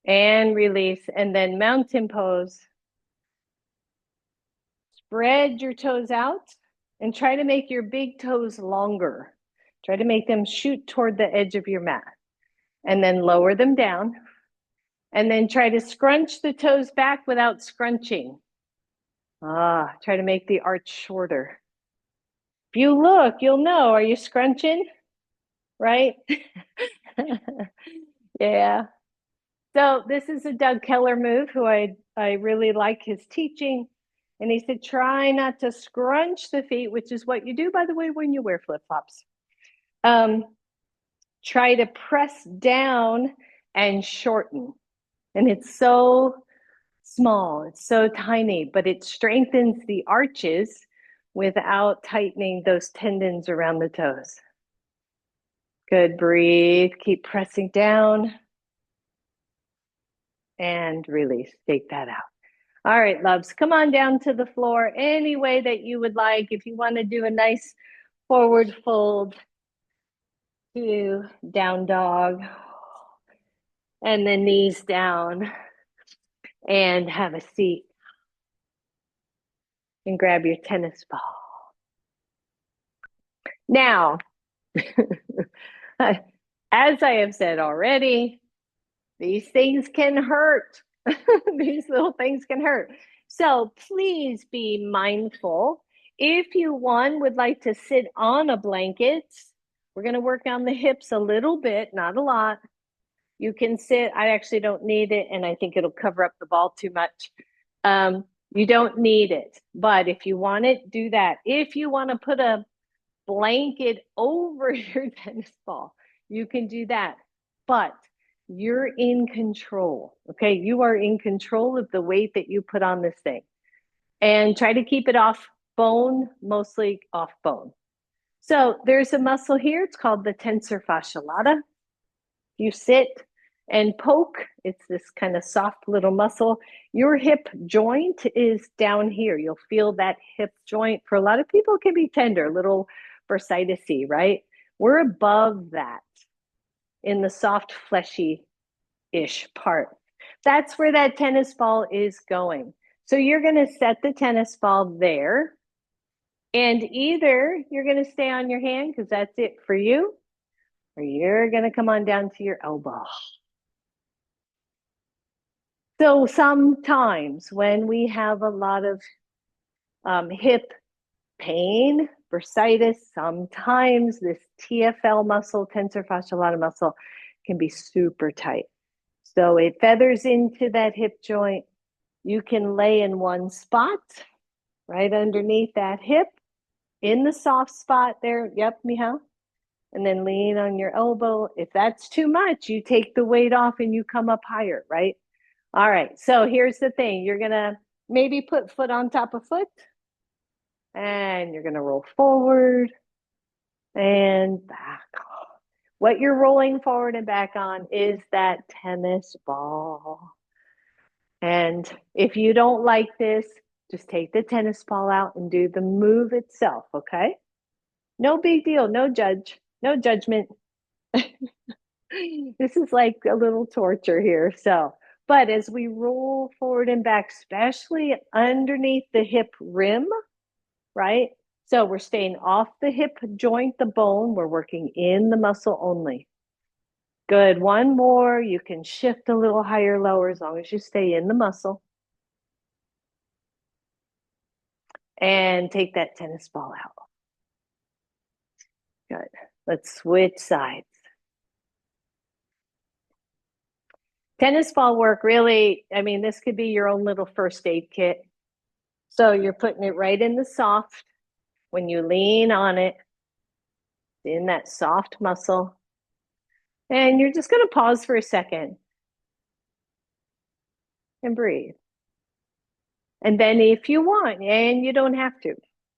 Speaker 1: And release. And then mountain pose. Spread your toes out and try to make your big toes longer. Try to make them shoot toward the edge of your mat. And then lower them down. And then try to scrunch the toes back without scrunching. Try to make the arch shorter. If you look, you'll know. Are you scrunching? Right? Yeah. So this is a Doug Keller move who I really like his teaching. And he said, try not to scrunch the feet, which is what you do, by the way, when you wear flip-flops. Try to press down and shorten. And it's so small, it's so tiny, but it strengthens the arches without tightening those tendons around the toes. Good, breathe, keep pressing down and release, take that out. All right, loves, come on down to the floor any way that you would like. If you want to do a nice forward fold to down dog and then knees down and have a seat and grab your tennis ball. Now, as I have said already, these things can hurt. These little things can hurt. So please be mindful. If you, one, would like to sit on a blanket, we're going to work on the hips a little bit, not a lot. You can sit. I actually don't need it, and I think it'll cover up the ball too much. You don't need it, but if you want it, do that. If you want to put a blanket over your tennis ball, you can do that. But you're in control, okay? You are in control of the weight that you put on this thing. And try to keep it off bone, mostly off bone. So there's a muscle here. It's called the tensor fascia lata. You sit and poke. It's this kind of soft little muscle. Your hip joint is down here. You'll feel that hip joint. For a lot of people, it can be tender, a little bursitis-y, right? We're above that in the soft, fleshy-ish part. That's where that tennis ball is going. So you're going to set the tennis ball there. And either you're going to stay on your hand because that's it for you, or you're going to come on down to your elbow. So sometimes when we have a lot of hip pain, bursitis, sometimes this TFL muscle, tensor fascial lata muscle, can be super tight. So it feathers into that hip joint. You can lay in one spot, right underneath that hip, in the soft spot there. Yep, Michal. And then lean on your elbow. If that's too much, you take the weight off and you come up higher, right? All right, so here's the thing. You're gonna maybe put foot on top of foot, and you're gonna roll forward and back. What you're rolling forward and back on is that tennis ball. And if you don't like this, just take the tennis ball out and do the move itself, okay? No big deal, no judgment. This is like a little torture here. So, but as we roll forward and back, especially underneath the hip rim, right? So we're staying off the hip joint, the bone. We're working in the muscle only. Good. One more. You can shift a little higher, lower, as long as you stay in the muscle. And take that tennis ball out. Good. Let's switch sides. Tennis ball work really, I mean, this could be your own little first aid kit. So you're putting it right in the soft. When you lean on it, in that soft muscle. And you're just going to pause for a second and breathe. And then if you want, and you don't have to,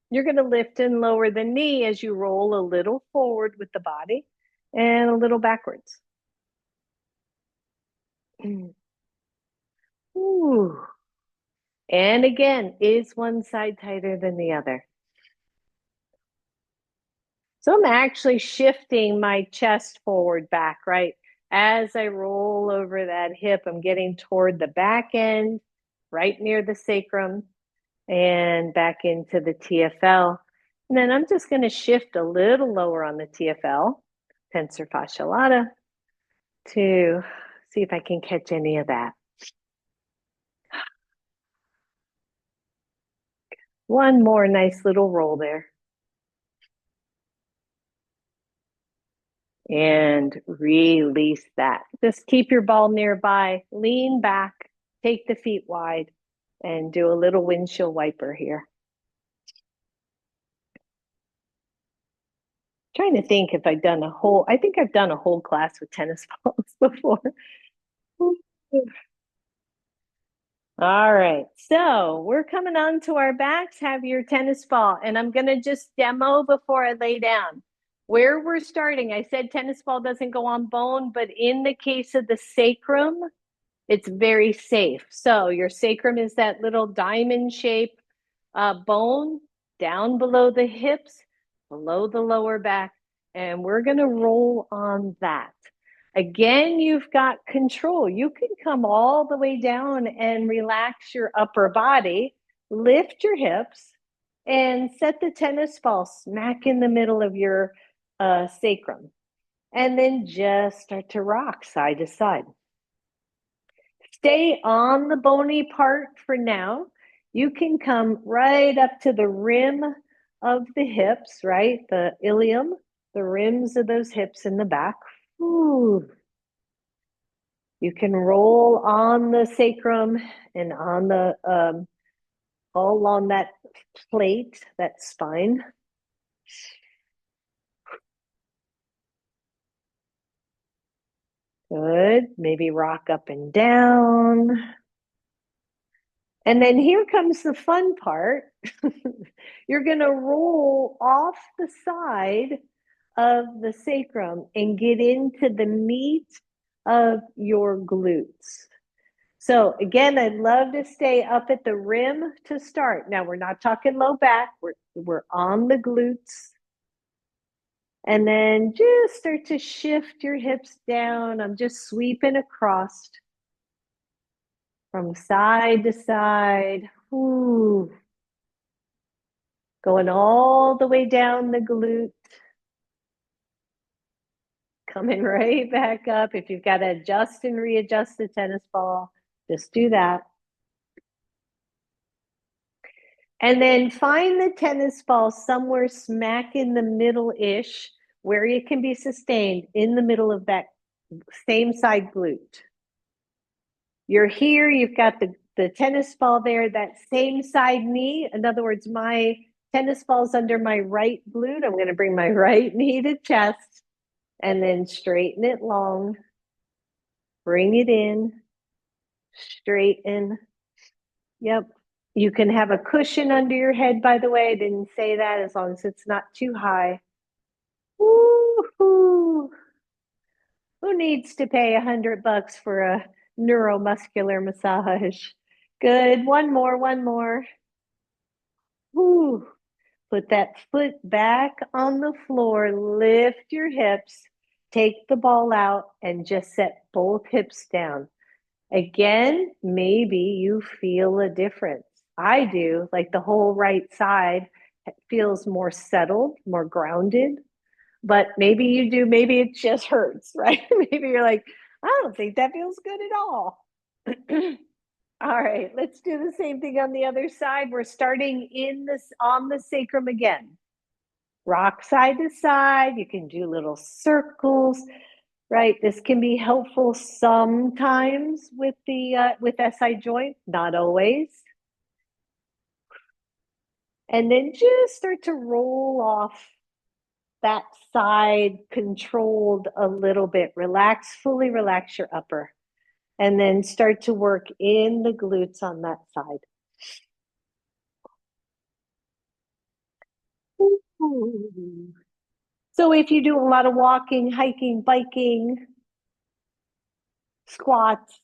Speaker 1: you're going to lift and lower the knee as you roll a little forward with the body and a little backwards. Ooh. And again, is one side tighter than the other? So I'm actually shifting my chest forward back, right? As I roll over that hip, I'm getting toward the back end, right near the sacrum, and back into the TFL. And then I'm just going to shift a little lower on the TFL, tensor fascia lata, to see if I can catch any of that. One more nice little roll there. And release that. Just keep your ball nearby, lean back, take the feet wide, and do a little windshield wiper here. Trying to think if I've done I think I've done a whole class with tennis balls before. All right, so we're coming on to our backs. Have your tennis ball, and I'm going to just demo before I lay down. Where we're starting, I said tennis ball doesn't go on bone, but in the case of the sacrum, it's very safe. So your sacrum is that little diamond shape bone down below the hips, below the lower back, and we're going to roll on that. Again, you've got control. You can come all the way down and relax your upper body, lift your hips, and set the tennis ball smack in the middle of your sacrum. And then just start to rock side to side. Stay on the bony part for now. You can come right up to the rim of the hips, right? The ilium, the rims of those hips in the back. Ooh. You can roll on the sacrum and on the all along that plate, that spine. Good. Maybe rock up and down. And then here comes the fun part. You're going to roll off the side of the sacrum and get into the meat of your glutes. So again, I'd love to stay up at the rim to start. Now we're not talking low back, we're on the glutes. And then just start to shift your hips down. I'm just sweeping across from side to side. Ooh. Going all the way down the glute. Coming right back up. If you've got to adjust and readjust the tennis ball, just do that. And then find the tennis ball somewhere smack in the middle-ish where it can be sustained in the middle of that same side glute. You're here, you've got the tennis ball there, that same side knee. In other words, my tennis ball's under my right glute. I'm going to bring my right knee to chest and then straighten it long. Bring it in, straighten. Yep. You can have a cushion under your head, by the way. I didn't say that, as long as it's not too high. Woo-hoo. Who needs to pay $100 for a neuromuscular massage? Good. One more, one more. Woo. Put that foot back on the floor, lift your hips, take the ball out, and just set both hips down. Again, maybe you feel a difference. I do, like the whole right side feels more settled, more grounded. But maybe you do, maybe it just hurts, right? Maybe you're like, I don't think that feels good at all. All right, let's do the same thing on the other side. We're starting in this on the sacrum again. Rock side to side. You can do little circles, right? This can be helpful sometimes with the with SI joint, not always. And then just start to roll off that side controlled a little bit. Relax, fully relax your upper. And then start to work in the glutes on that side. Ooh. So if you do a lot of walking, hiking, biking, squats,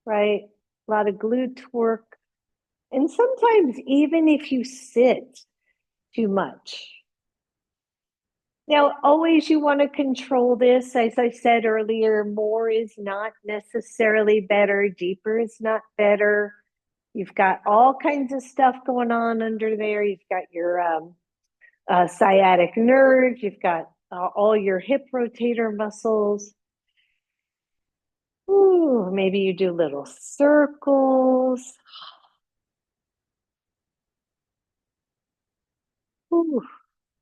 Speaker 1: right? A lot of glute work. And sometimes even if you sit too much. Now, always you want to control this. As I said earlier, more is not necessarily better, deeper is not better. You've got all kinds of stuff going on under there. You've got your sciatic nerve, you've got all your hip rotator muscles. Ooh, maybe you do little circles. Ooh,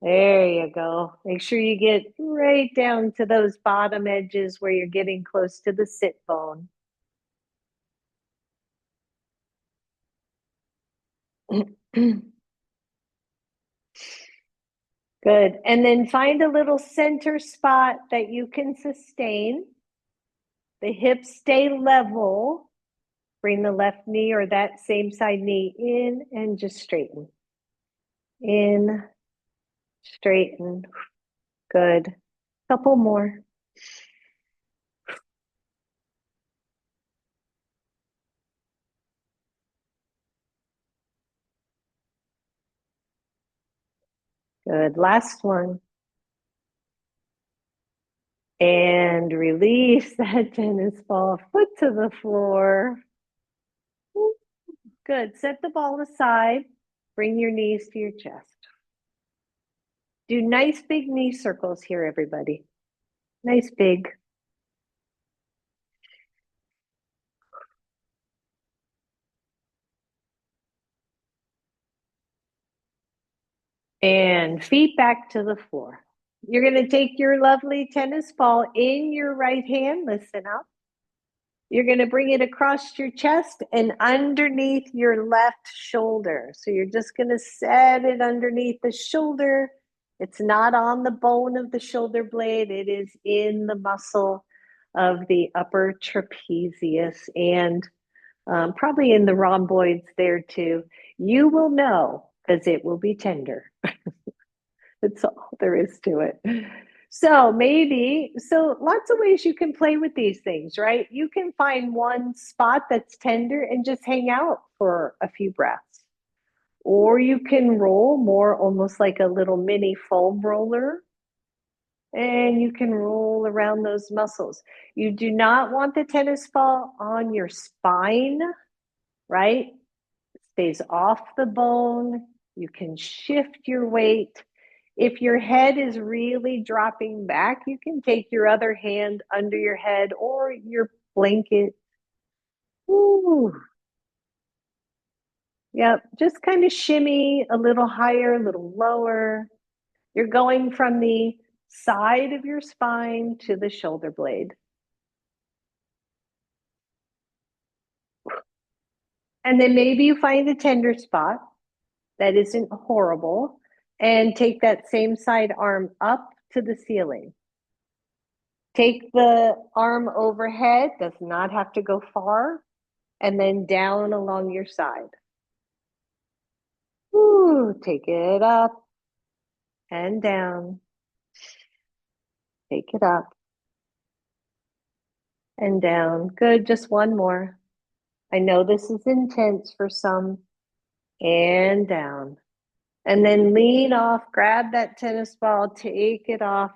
Speaker 1: there you go. Make sure you get right down to those bottom edges where you're getting close to the sit bone. Good. And then find a little center spot that you can sustain. The hips stay level. Bring the left knee or that same side knee in and just straighten. In, straighten. Good. Couple more. Good. Last one. And release that tennis ball, foot to the floor. Good. Set the ball aside. Bring your knees to your chest. Do nice big knee circles here, everybody. Nice big. And feet back to the floor. You're going to take your lovely tennis ball in your right hand. Listen up. You're going to bring it across your chest and underneath your left shoulder. So you're just going to set it underneath the shoulder. It's not on the bone of the shoulder blade, it is in the muscle of the upper trapezius and probably in the rhomboids there too. You will know because it will be tender. That's all there is to it. So lots of ways you can play with these things, right? You can find one spot that's tender and just hang out for a few breaths. Or you can roll more almost like a little mini foam roller and you can roll around those muscles. You do not want the tennis ball on your spine, right? It stays off the bone. You can shift your weight. If your head is really dropping back, you can take your other hand under your head or your blanket. Ooh. Yep, just kind of shimmy a little higher, a little lower. You're going from the side of your spine to the shoulder blade. And then maybe you find a tender spot that isn't horrible and take that same side arm up to the ceiling. Take the arm overhead, does not have to go far, and then down along your side. Ooh, take it up and down. Take it up and down. Good, just one more. I know this is intense for some. And down. And then lean off, grab that tennis ball, take it off,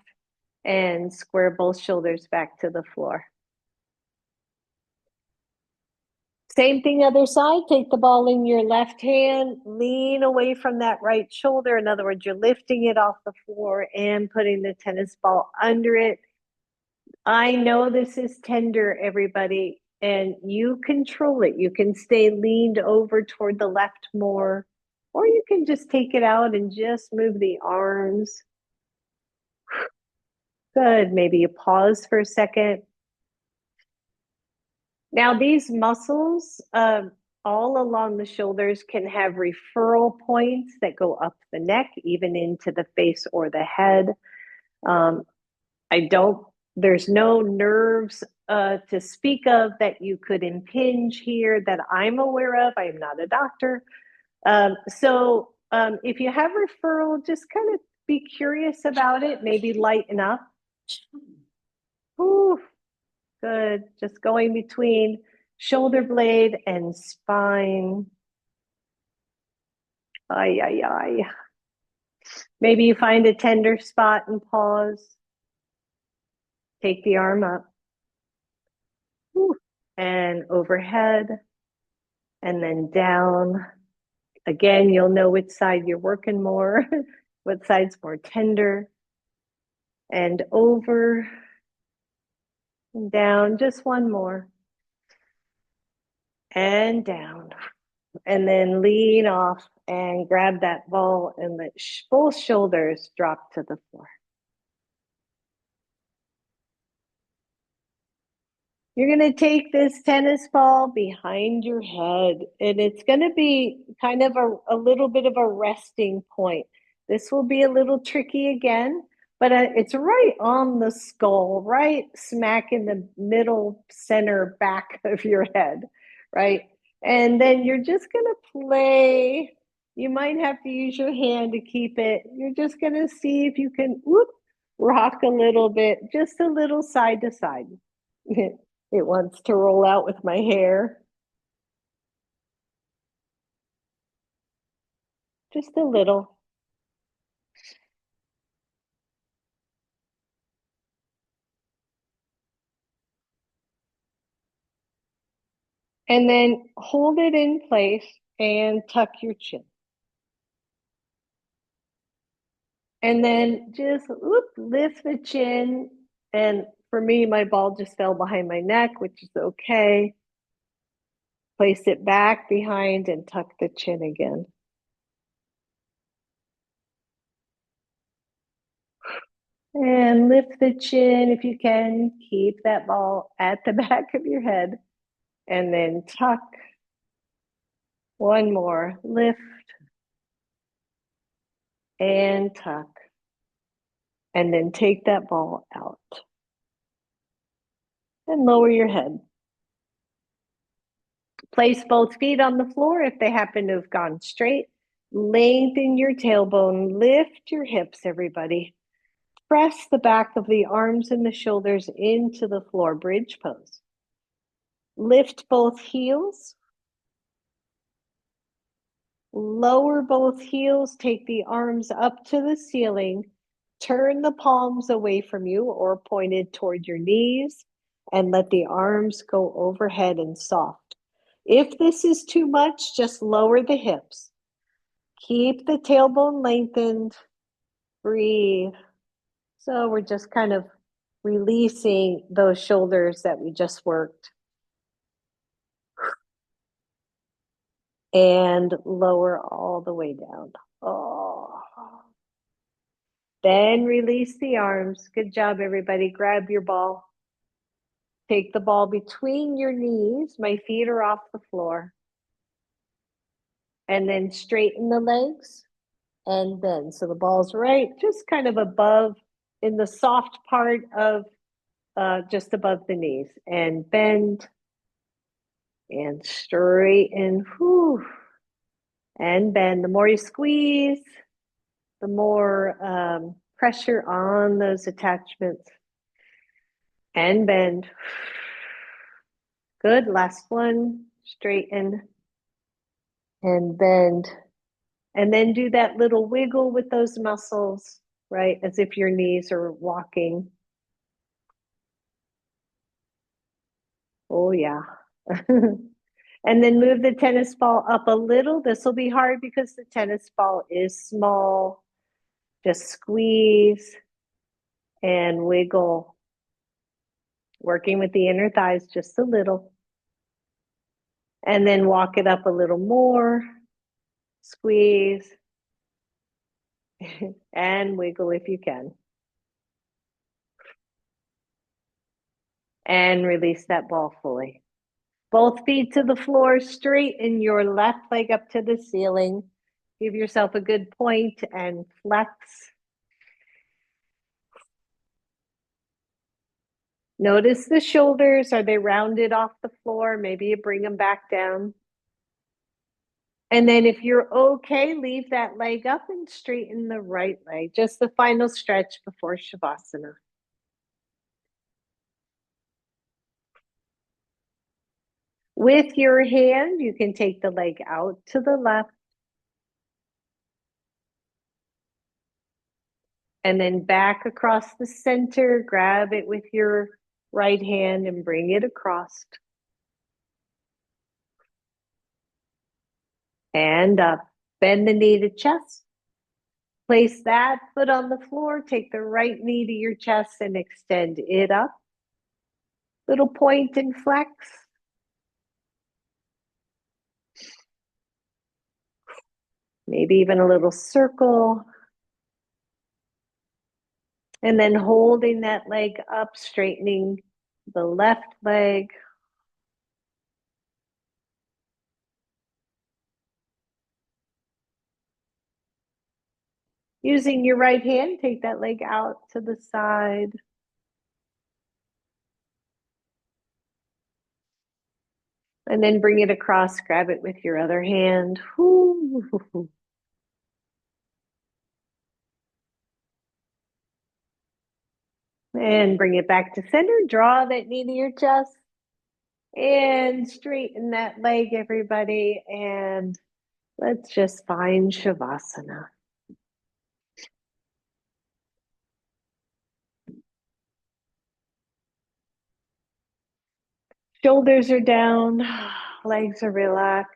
Speaker 1: and square both shoulders back to the floor. Same thing, other side. Take the ball in your left hand, lean away from that right shoulder. In other words, you're lifting it off the floor and putting the tennis ball under it. I know this is tender, everybody, and you control it. You can stay leaned over toward the left more, or you can just take it out and just move the arms. Good. Maybe you pause for a second. Now, these muscles all along the shoulders can have referral points that go up the neck, even into the face or the head. Um, I don't, there's no nerves to speak of that you could impinge here that I'm aware of. I am not a doctor. If you have referral, just kind of be curious about it, maybe lighten up. Ooh, good. Just going between shoulder blade and spine. Ay, ay, ay. Maybe you find a tender spot and pause. Take the arm up. Ooh, and overhead and then down. Again, you'll know which side you're working more, what side's more tender. And over and down, just one more. And down. And then lean off and grab that ball and let both shoulders drop to the floor. You're going to take this tennis ball behind your head, and it's going to be kind of a little bit of a resting point. This will be a little tricky again, but it's right on the skull, right smack in the middle center back of your head, right? And then you're just going to play. You might have to use your hand to keep it. You're just going to see if you can rock a little bit, just a little side to side. It wants to roll out with my hair. Just a little. And then hold it in place and tuck your chin. And then just lift the chin. And for me, my ball just fell behind my neck, which is okay. Place it back behind and tuck the chin again. And lift the chin if you can. Keep that ball at the back of your head. And then tuck. One more. Lift and tuck. And then take that ball out. And lower your head. Place both feet on the floor if they happen to have gone straight. Lengthen your tailbone. Lift your hips, everybody. Press the back of the arms and the shoulders into the floor. Bridge pose. Lift both heels. Lower both heels. Take the arms up to the ceiling. Turn the palms away from you or pointed toward your knees and let the arms go overhead and soft. If this is too much, just lower the hips. Keep the tailbone lengthened. Breathe. So we're just kind of releasing those shoulders that we just worked. And lower all the way down. Oh. Then release the arms. Good job, everybody. Grab your ball. Take the ball between your knees. My feet are off the floor. And then straighten the legs and bend. So the ball's right, just kind of above in the soft part of just above the knees. And bend and straighten. Whew. And bend. The more you squeeze, the more pressure on those attachments. And bend. Good. Last one. Straighten and bend. And then do that little wiggle with those muscles, right? As if your knees are walking. Oh, yeah. And then move the tennis ball up a little. This will be hard because the tennis ball is small. Just squeeze and wiggle. Working with the inner thighs just a little. And then walk it up a little more. Squeeze. And wiggle if you can. And release that ball fully. Both feet to the floor, straighten your left leg up to the ceiling. Give yourself a good point and flex. Notice the shoulders. Are they rounded off the floor? Maybe you bring them back down. And then if you're okay, leave that leg up and straighten the right leg. Just the final stretch before Shavasana. With your hand, you can take the leg out to the left and then back across the center. Grab it with your right hand and bring it across. And up. Bend the knee to chest. Place that foot on the floor. Take the right knee to your chest and extend it up. Little point and flex. Maybe even a little circle. And then holding that leg up, straightening the left leg. Using your right hand, take that leg out to the side. And then bring it across, grab it with your other hand. And bring it back to center. Draw that knee to your chest. And straighten that leg, everybody. And let's just find Shavasana. Shoulders are down, legs are relaxed.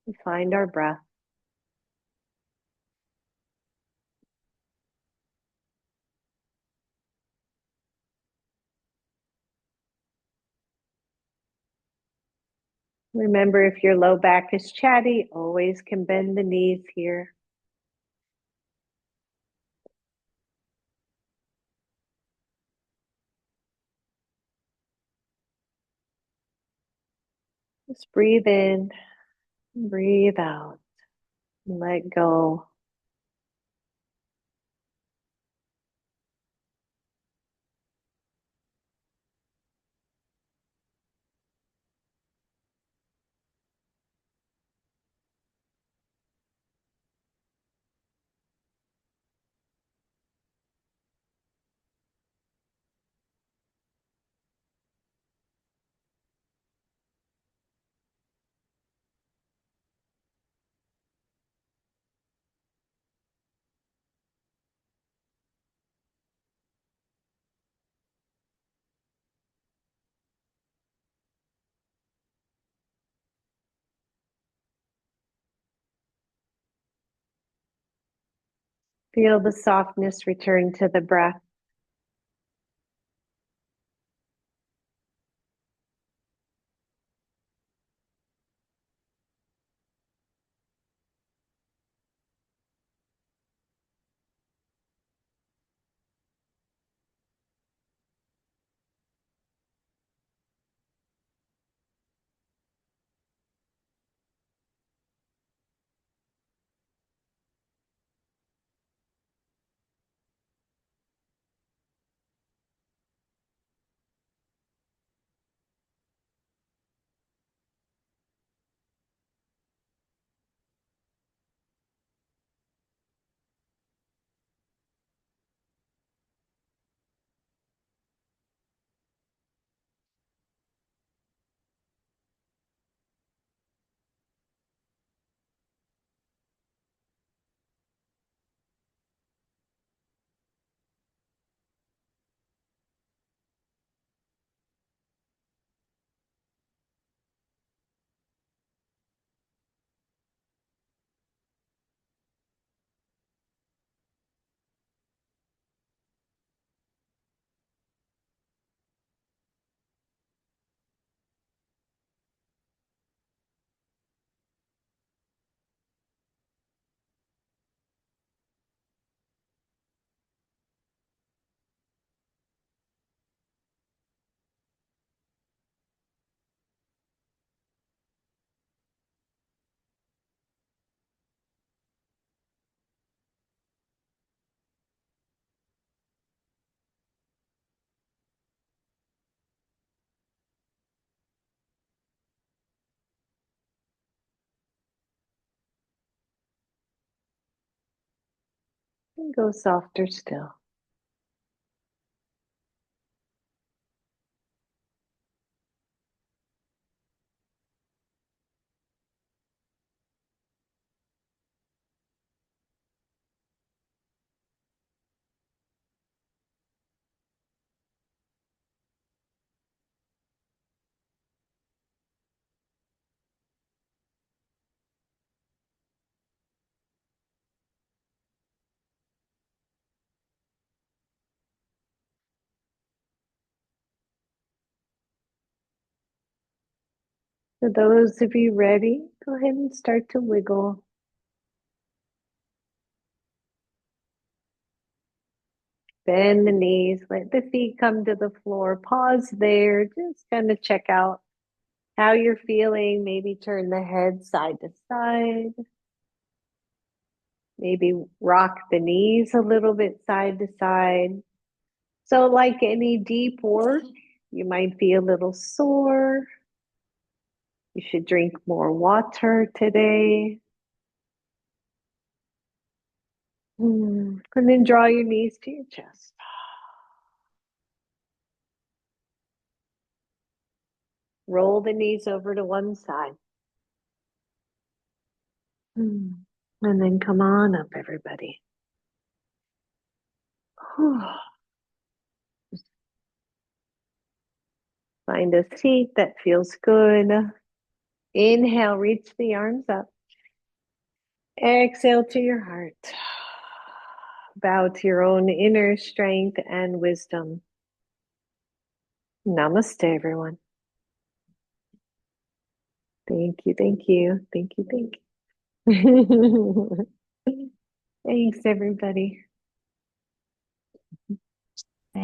Speaker 1: We find our breath. Remember, if your low back is chatty, always can bend the knees here. Just breathe in, breathe out, let go. Feel the softness return to the breath. And go softer still. For those of you ready, go ahead and start to wiggle. Bend the knees, let the feet come to the floor. Pause there, just kind of check out how you're feeling. Maybe turn the head side to side. Maybe rock the knees a little bit side to side. So, like any deep work, you might be a little sore. You should drink more water today. And then draw your knees to your chest. Roll the knees over to one side. And then come on up, everybody. Find a seat that feels good. Inhale, reach the arms up. Exhale to your heart. Bow to your own inner strength and wisdom. Namaste, everyone. Thank you, thank you, thank you, thank you. Thanks, everybody.